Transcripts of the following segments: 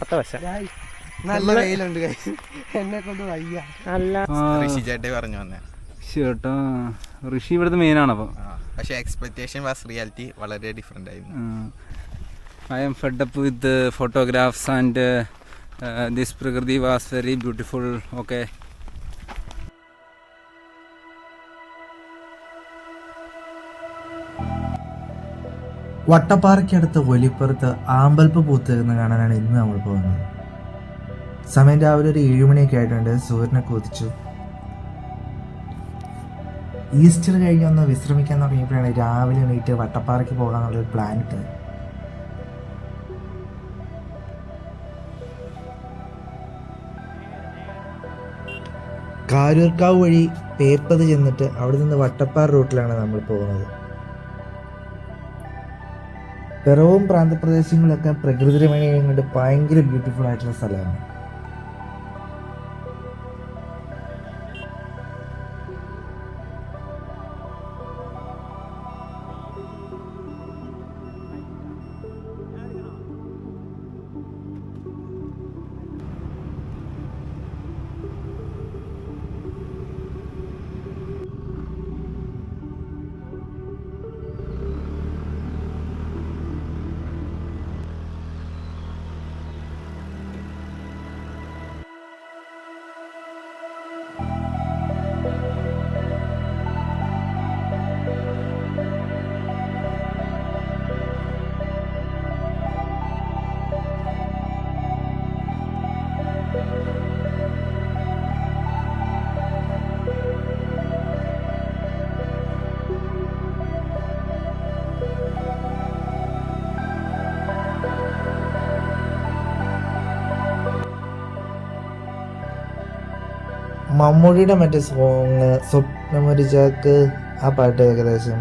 നല്ല വെയിലുണ്ട് എന്നെ കൊണ്ട് വയ്യ. ഋഷി ചേട്ടേ പറഞ്ഞു വന്നേ ചേട്ടാ. ഋഷി ഇവിടുത്തെ മെയിനാണ്. അപ്പം പക്ഷെ എക്സ്പെക്ടേഷൻ വാസ് റിയാലിറ്റി വളരെ ഡിഫറെൻ്റ് ആയിരുന്നു. I M fed up with photographs and this പ്രകൃതി വാസ് വെരി ബ്യൂട്ടിഫുൾ. ഓക്കെ. വട്ടപ്പാറയ്ക്കടുത്ത് ഒലിപ്പുറത്ത് ആമ്പൽപ്പ് പൂത്തുനിന്ന് കാണാനാണ് ഇന്ന് നമ്മൾ പോകുന്നത്. സമയം രാവിലെ ഒരു 7 മണിയൊക്കെ ആയിട്ടുണ്ട്. സൂര്യനൊക്കെ ഉദിച്ചു. ഈസ്റ്റർ കഴിഞ്ഞ് ഒന്ന് വിശ്രമിക്കാൻ തുടങ്ങിയപ്പോഴാണ് രാവിലെ എണീറ്റ് വട്ടപ്പാറയ്ക്ക് പോകാന്നുള്ളൊരു പ്ലാൻ ഇട്ടത്. കാരൂർക്കാവ് വഴി പേപ്പത് ചെന്നിട്ട് അവിടെ നിന്ന് വട്ടപ്പാറ റൂട്ടിലാണ് നമ്മൾ പോകുന്നത്. പിറവും പ്രാന്തപ്രദേശങ്ങളൊക്കെ പ്രകൃതി രമണീയം കൊണ്ട് ഭയങ്കര ബ്യൂട്ടിഫുൾ ആയിട്ടുള്ള സ്ഥലമാണ്. മമ്മൂടിയുടെ മറ്റേ സോങ് സ്വപ്നമൊരിച്ചാക്ക്, ആ പാട്ട് ഏകദേശം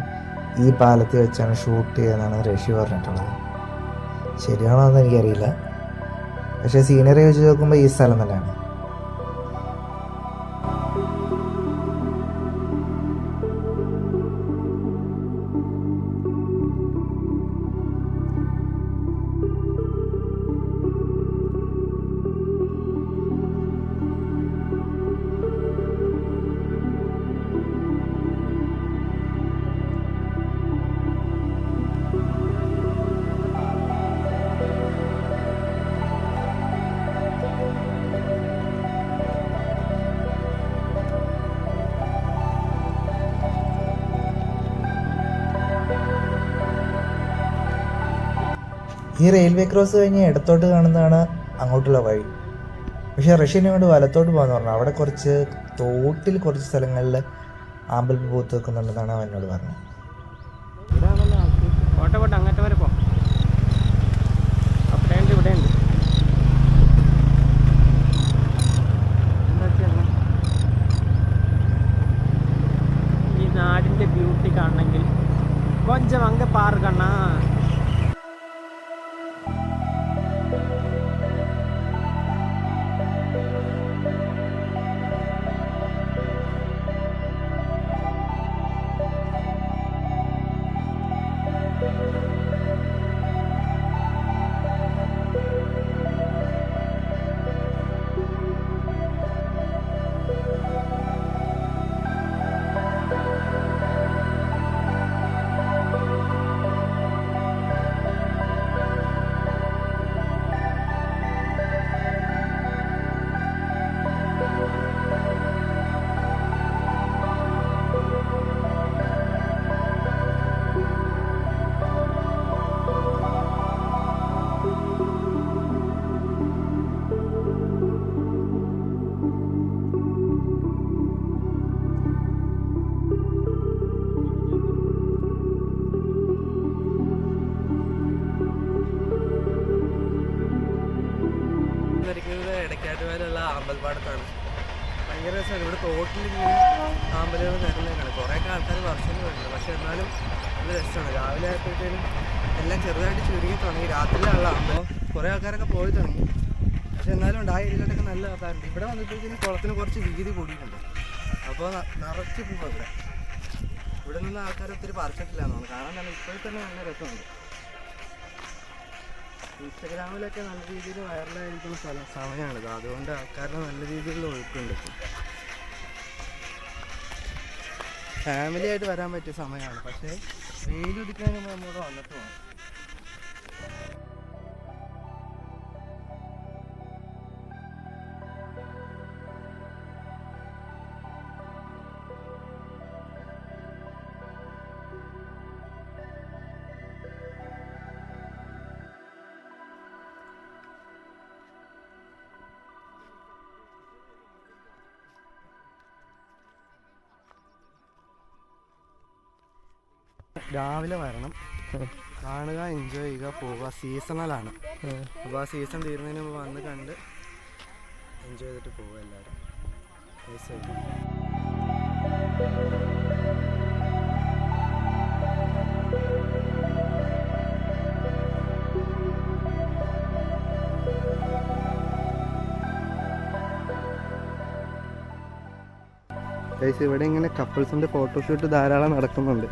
ഈ പാലത്തിൽ വെച്ചാണ് ഷൂട്ട് ചെയ്യുന്നതാണ് ഋഷി പറഞ്ഞിട്ടുള്ളത്. ശരിയാണോ എന്ന് എനിക്കറിയില്ല, പക്ഷേ സീനറി വെച്ച് നോക്കുമ്പോൾ ഈ സ്ഥലം തന്നെയാണ്. ഈ റെയിൽവേ ക്രോസ് കഴിഞ്ഞ് ഇടത്തോട്ട് കാണുന്നതാണ് അങ്ങോട്ടുള്ള വഴി. പക്ഷേ റഷ്യനെ കൊണ്ട് വലത്തോട്ട് പോകാന്ന് പറഞ്ഞു. അവിടെ കുറച്ച് തോട്ടിൽ കുറച്ച് സ്ഥലങ്ങളിൽ ആമ്പൽപ്പ് പൂത്ത് വെക്കുന്നുണ്ടെന്നാണ് അവൻ എന്നോട് പറഞ്ഞത്. അങ്ങോട്ട് വരെ പോകാം. അവിടെയുണ്ട്, ഇവിടെയുണ്ട്. ഈ നാടിൻ്റെ ബ്യൂട്ടി കാണണമെങ്കിൽ കൊഞ്ചം അങ്ങ് പാർക്കണ്ണ. ഇടയ്ക്കാട്ടുകാരുള്ള ആമ്പൽപ്പാടത്താണ്. ഭയങ്കര രസമാണ്. ഇവിടെ തോട്ടിലിങ്ങനെ ആമ്പലുകൾ നിരന്നേക്കാണ്. കുറേയൊക്കെ ആൾക്കാർ വർഷങ്ങൾ വരുന്നുണ്ട്, പക്ഷെ എന്നാലും നല്ല രസമാണ്. രാവിലെ ആയപ്പോഴത്തേനും എല്ലാം ചെറുതായിട്ട് ചുരുങ്ങി തുടങ്ങി. രാത്രിയിലുള്ള ആകുമ്പോൾ കുറേ ആൾക്കാരൊക്കെ പോയി തുടങ്ങി, പക്ഷെ എന്നാലും ഉണ്ട്. ആ ഏരിയയിലൊക്കെ നല്ല ആൾക്കാരുണ്ട്. ഇവിടെ വന്നപ്പോഴത്തേനും കുളത്തിന് കുറച്ച് വീതി കൂടിയിട്ടുണ്ട്. അപ്പോൾ നിറച്ച് പൂവ് ഇവിടെ നിന്ന് ആൾക്കാർ ഒത്തിരി പറിച്ചിട്ടില്ല എന്നാണ് കാണാൻ തന്നെ. ഇപ്പോഴും തന്നെ നല്ല രസമുണ്ട്. ഇൻസ്റ്റഗ്രാമിലൊക്കെ നല്ല രീതിയിൽ വൈറലായിരിക്കുന്ന സമയമാണിത്. അതുകൊണ്ട് ആൾക്കാരുടെ നല്ല രീതിയിലുള്ള ഒഴുക്കുണ്ട്. ഫാമിലി ആയിട്ട് വരാൻ പറ്റിയ സമയമാണ്. പക്ഷേ വെയിലുദിക്കുന്നതിന് മുമ്പ് നമ്മൾ വന്നിട്ട് പോകണം. രാവിലെ വരണം, കാണുക, എൻജോയ് ചെയ്യുക, പോവുക. സീസണലാണ്. അപ്പോൾ ആ സീസൺ തീരുന്നതിന് മുമ്പ് വന്ന് കണ്ട് എൻജോയ് ചെയ്തിട്ട് പോവുക എല്ലാവരും. ഇവിടെ ഇങ്ങനെ കപ്പിൾസിൻ്റെ ഫോട്ടോഷൂട്ട് ധാരാളം നടക്കുന്നുണ്ട്.